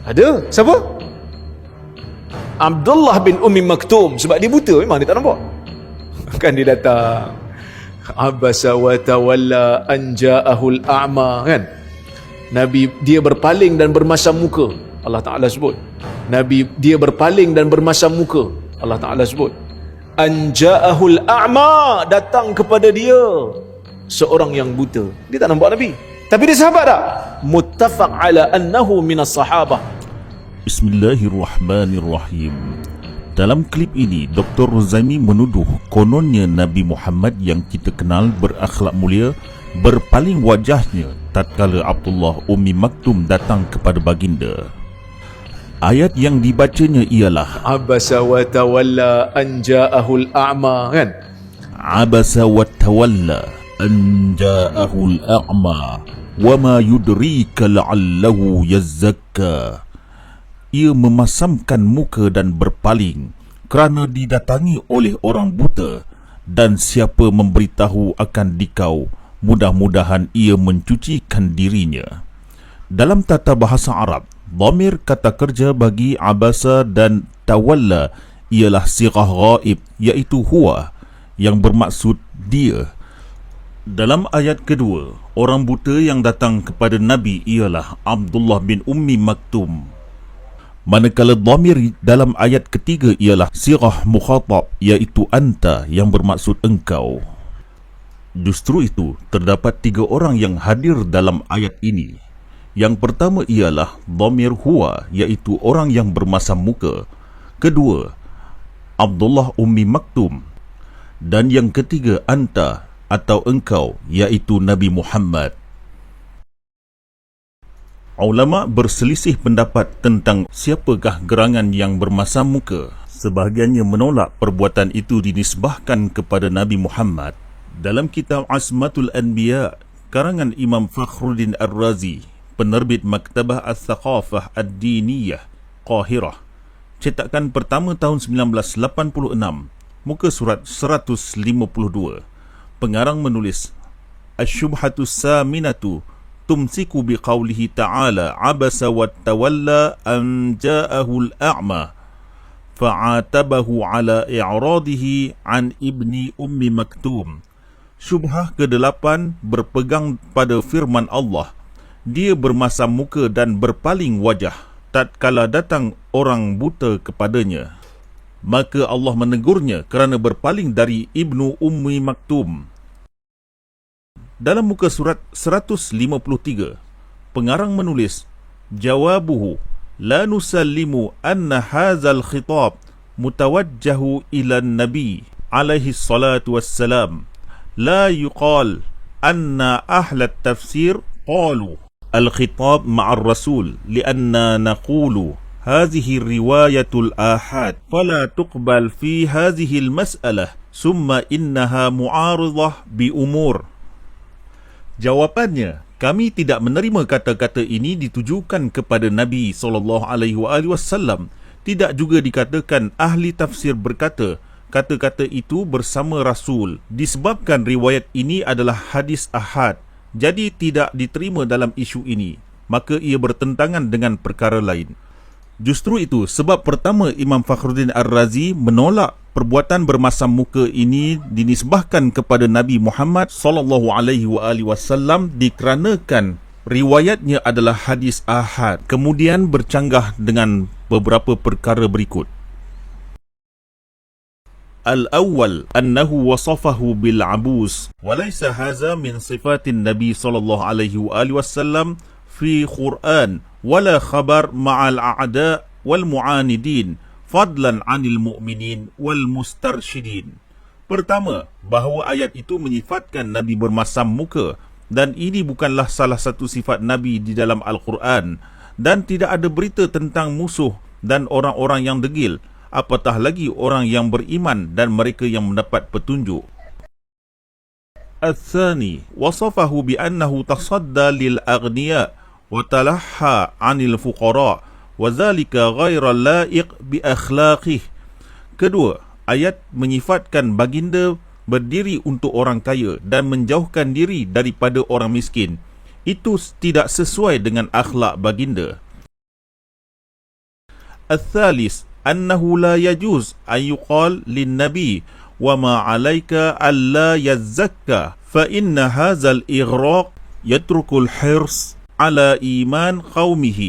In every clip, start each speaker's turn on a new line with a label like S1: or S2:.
S1: Ada. Siapa? Abdullah bin Ummi Maktum. Sebab dia buta, memang dia tak nampak. Kan dia datang, abasa wa tawalla an ja'ahul a'ma, kan? Nabi dia berpaling dan bermasam muka. Allah Ta'ala sebut. Nabi dia berpaling dan bermasam muka. Allah Ta'ala sebut. An ja'ahul a'ma, datang kepada dia seorang yang buta. Dia tak nampak Nabi, tapi dia sahabat tak? Muttafaq ala annahu minas sahabah.
S2: Bismillahirrahmanirrahim. Dalam klip ini, Dr. Rozaimi menuduh kononnya Nabi Muhammad yang kita kenal berakhlak mulia berpaling wajahnya tatkala Abdullah Ummi Maktum datang kepada baginda. Ayat yang dibacanya ialah
S1: Abasa wa tawalla an ja'ahul a'ma, kan?
S2: Abasa wa tawalla an ja'ahul a'ma wa ma yudrika la'allahu yazzakka. Ia memasamkan muka dan berpaling kerana didatangi oleh orang buta, dan siapa memberitahu akan dikau, mudah-mudahan ia mencucikan dirinya. Dalam tata bahasa Arab, dhamir kata kerja bagi abasa dan tawalla ialah sighah ghaib, iaitu huwa, yang bermaksud dia. Dalam ayat kedua, orang buta yang datang kepada Nabi ialah Abdullah bin Ummi Maktum. Manakala dhamir dalam ayat ketiga ialah sighah mukhatab, iaitu anta, yang bermaksud engkau. Justru itu, terdapat 3 orang yang hadir dalam ayat ini. Yang pertama ialah dhamir huwa, iaitu orang yang bermasam muka. Kedua, Abdullah Ummi Maktum. Dan yang ketiga, anta atau engkau, iaitu Nabi Muhammad. Ulama berselisih pendapat tentang siapakah gerangan yang bermasam muka. Sebahagiannya menolak perbuatan itu dinisbahkan kepada Nabi Muhammad. Dalam kitab Asmatul Anbiya, karangan Imam Fakhruddin Ar-Razi, penerbit Maktabah Al-Thaqafah Ad-Diniyah, Qahirah, cetakan pertama tahun 1986, muka surat 152, pengarang menulis, Asyubhatus Saminatu tumsiku biqaulihi ta'ala abasa wa tawalla an ja'ahul a'ma fa'atabahu ala i'radihi an ibni ummi maktum. Syubhah ke-8 berpegang pada firman Allah, dia bermasam muka dan berpaling wajah tatkala datang orang buta kepadanya. Maka Allah menegurnya kerana berpaling dari ibnu ummi maktum. Dalam muka surat 153, pengarang menulis, jawabuhu la nusallimu anna hazal khitab mutawajjahu ila nabi alaihi salatu wassalam. La yuqal anna ahla tafsir qalu al-khitab ma'ar rasul lianna naqulu hadhihi riwayatul ahad fala tuqbal fi hadhihi al-mas'alah summa innaha mu'aridah bi umur. Jawapannya, kami tidak menerima kata-kata ini ditujukan kepada Nabi SAW. Tidak juga dikatakan ahli tafsir berkata, kata-kata itu bersama Rasul. Disebabkan riwayat ini adalah hadis ahad, jadi tidak diterima dalam isu ini. Maka ia bertentangan dengan perkara lain. Justru itu sebab pertama Imam Fakhruddin Ar-Razi menolak perbuatan bermasam muka ini dinisbahkan kepada Nabi Muhammad SAW dikarenakan riwayatnya adalah hadis ahad. Kemudian bercanggah dengan beberapa perkara berikut. Al-awwal annahu wasafahu bil abus wa laysa hadha min sifatin Nabi SAW fi Quran wala khabar ma'al a'da wal mu'anidin fadlan 'anil mu'minin wal mustarsyidin. Pertama, bahawa ayat itu menyifatkan Nabi bermasam muka, dan ini bukanlah salah satu sifat Nabi di dalam Al-Quran, dan tidak ada berita tentang musuh dan orang-orang yang degil, apatah lagi orang yang beriman dan mereka yang mendapat petunjuk. Al-thani, wasafahu bi annahu tasadda lil aghniya wa talahha 'anil fuqara wa dhalika ghairu la'iq bi akhlaqih. Kedua, ayat menyifatkan baginda berdiri untuk orang kaya dan menjauhkan diri daripada orang miskin. Itu tidak sesuai dengan akhlak baginda. الثالث أنه لا يجوز أن يقال للنبي وما عليك ألا يزكى فإن هذا الإغراق يترك الحرص على إيمان قومه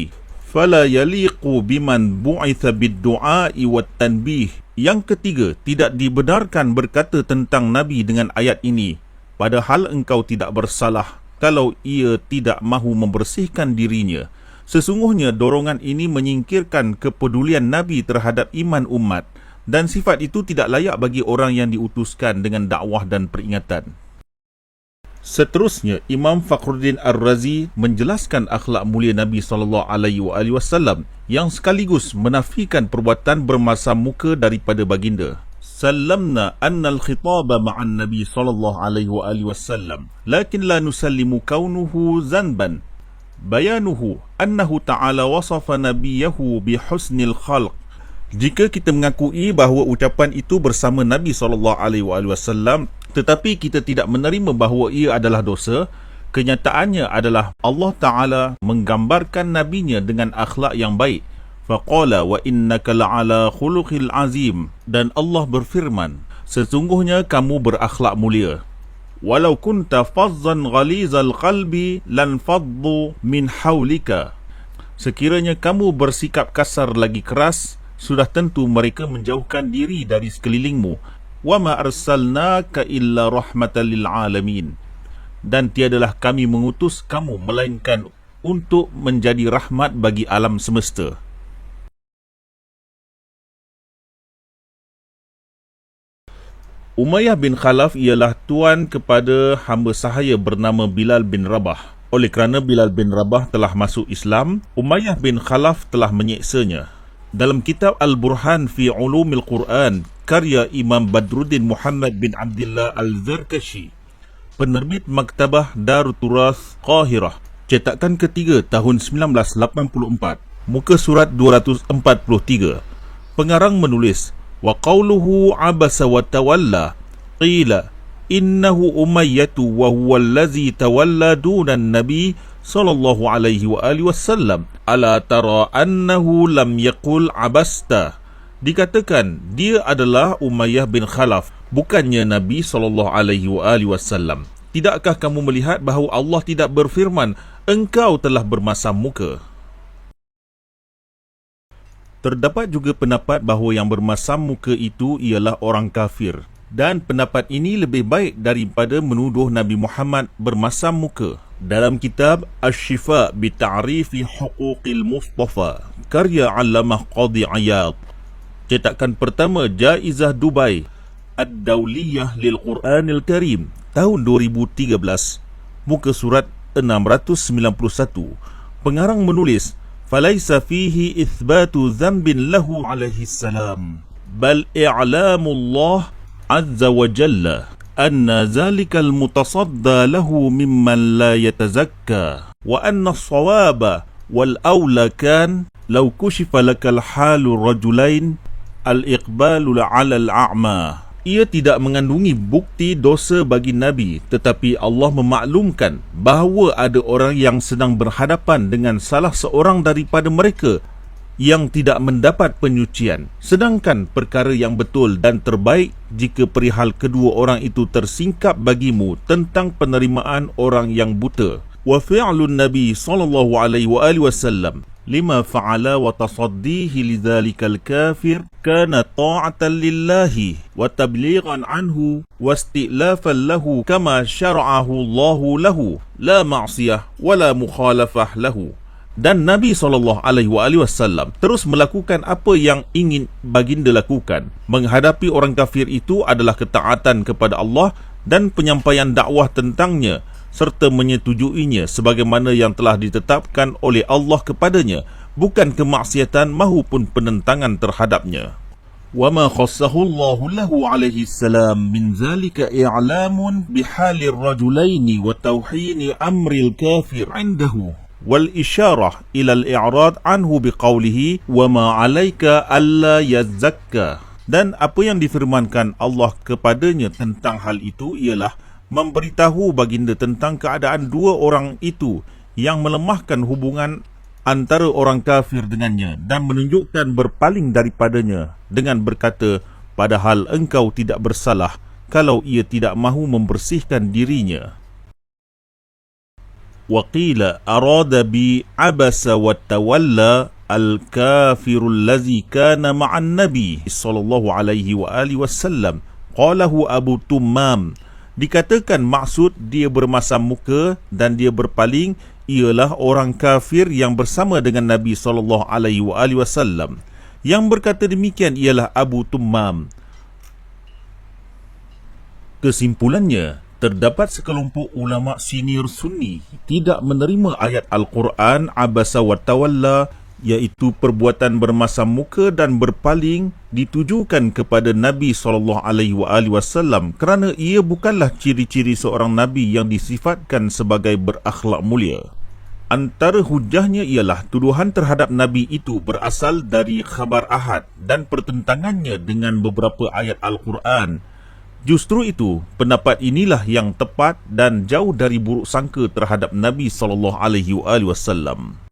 S2: فلا يليق بمن بعث بالدعاء والتنبيه. Yang ketiga, tidak dibenarkan berkata tentang Nabi dengan ayat ini, padahal engkau tidak bersalah kalau ia tidak mahu membersihkan dirinya. Sesungguhnya dorongan ini menyingkirkan kepedulian Nabi terhadap iman umat, dan sifat itu tidak layak bagi orang yang diutuskan dengan dakwah dan peringatan. Seterusnya, Imam Fakhruddin Ar-Razi menjelaskan akhlak mulia Nabi SAW yang sekaligus menafikan perbuatan bermasam muka daripada baginda. Sallamna anna al-khitaba ma'an Nabi SAW, lakin la nusallimu kaunuhu zanban. Bayanuhu annahu ta'ala wasafa nabiyahu bihusnil khalq. Jika kita mengakui bahawa ucapan itu bersama Nabi SAW, tetapi kita tidak menerima bahawa ia adalah dosa, kenyataannya adalah Allah Ta'ala menggambarkan nabinya dengan akhlak yang baik. Faqala wa innaka la'ala khuluqil azim. Dan Allah berfirman, sesungguhnya kamu berakhlak mulia. Walau kunta fazzan ghalizal qalbi lan faddu min hawlika. Sekiranya kamu bersikap kasar lagi keras, sudah tentu mereka menjauhkan diri dari sekelilingmu. Wa ma arsalnaka illa rahmatan lil alamin. Dan tiadalah kami mengutus kamu melainkan untuk menjadi rahmat bagi alam semesta. Umayyah bin Khalaf ialah tuan kepada hamba sahaya bernama Bilal bin Rabah. Oleh kerana Bilal bin Rabah telah masuk Islam, Umayyah bin Khalaf telah menyeksanya. Dalam kitab Al-Burhan fi Ulumil Quran, karya Imam Badruddin Muhammad bin Abdullah Al-Zarkashi, penerbit Maktabah Darut Turath Qahirah, cetakan ketiga tahun 1984, muka surat 243. Pengarang menulis, wa qawluhu abasa wa tawalla qila innahu umayyatu wa huwa allazi tawalla dunan nabi sallallahu alaihi wa alihi wasallam ala tara annahu lam yaqul abasta. Dikatakan dia adalah Umayyah bin Khalaf, bukannya Nabi sallallahu alaihi wa alihi wasallam. Tidakkah kamu melihat bahawa Allah tidak berfirman engkau telah bermasam muka? Terdapat juga pendapat bahawa yang bermasam muka itu ialah orang kafir, dan pendapat ini lebih baik daripada menuduh Nabi Muhammad bermasam muka. Dalam kitab Asy-Syifa bi Ta'rifi Huquqil Mustafa, karya Allamah Qadhi Iyad, cetakan pertama Jaizah Dubai Ad-Dawliyah lil Quranil Karim tahun 2013, muka surat 691. Pengarang menulis, فَلَيْسَ فِيهِ إِثْبَاتُ ذَنْبٍ لَهُ عَلَيْهِ السَّلَامِ بَلْ إِعْلَامُ اللَّهِ عَزَّ وَجَلَّ أَنَّ ذَلِكَ الْمُتَصَدَّى لَهُ مِمَّنْ لَا يَتَزَكَّى وَأَنَّ الصَّوَابَ وَالْأَوْلَى كَانَ لَوْ كُشِفَ لَكَ الْحَالُ الرَّجُلَيْنِ الْإِقْبَالُ عَلَى الْأَعْمَى. Ia tidak mengandungi bukti dosa bagi Nabi, tetapi Allah memaklumkan bahawa ada orang yang sedang berhadapan dengan salah seorang daripada mereka yang tidak mendapat penyucian. Sedangkan perkara yang betul dan terbaik jika perihal kedua orang itu tersingkap bagimu tentang penerimaan orang yang buta. Wa fi'lun Nabi sallallahu alaihi wasallam lima fa'ala wa tasaddihi lidzalikal kafir kana ta'atan lillahi wa tablighan anhu wa istilafan lahu kama syara'ahu Allahu lahu la ma'siyah wa la mukhalafah lahu. Dan Nabi SAW terus melakukan apa yang ingin baginda lakukan. Menghadapi orang kafir itu adalah ketaatan kepada Allah dan penyampaian dakwah tentangnya, serta menyetujuinya sebagaimana yang telah ditetapkan oleh Allah kepadanya, bukan kemaksiatan maupun penentangan terhadapnya. وَمَا خَصَّهُ اللَّهُ لَهُ عَلَيْهِ السَّلَامِ مِنْ ذَلِكَ إِعْلَامٌ بِحَالِ الرَّجُلَيْنِ وَتَوْحِينِ أَمْرِ الْكَافِرِ عِنْدَهُ وَالْإِشَارَةِ إِلَى الْإِعْرَاضِ عَنْهُ بِقَوْلِهِ وَمَا عَلَيْكَ أَلَّا يَزَّكَّى. Dan apa yang difirmankan Allah kepadanya tentang hal itu ialah memberitahu baginda tentang keadaan dua orang itu yang melemahkan hubungan antara orang kafir dengannya dan menunjukkan berpaling daripadanya dengan berkata, padahal engkau tidak bersalah kalau ia tidak mahu membersihkan dirinya. Waqila arada bi abasa wa tawalla al-kafirul ladzi kana ma'an nabi sallallahu alaihi wa alihi wasallam. Qalahu Abu Tummam. Dikatakan maksud dia bermasam muka dan dia berpaling ialah orang kafir yang bersama dengan Nabi sallallahu alaihi wasallam. Yang berkata demikian ialah Abu Tummam. Kesimpulannya, terdapat sekelompok ulama senior Sunni tidak menerima ayat Al-Quran abasa wa tawalla, iaitu perbuatan bermasam muka dan berpaling ditujukan kepada Nabi SAW kerana ia bukanlah ciri-ciri seorang Nabi yang disifatkan sebagai berakhlak mulia. Antara hujahnya ialah tuduhan terhadap Nabi itu berasal dari khabar ahad dan pertentangannya dengan beberapa ayat Al-Quran. Justru itu, pendapat inilah yang tepat dan jauh dari buruk sangka terhadap Nabi SAW.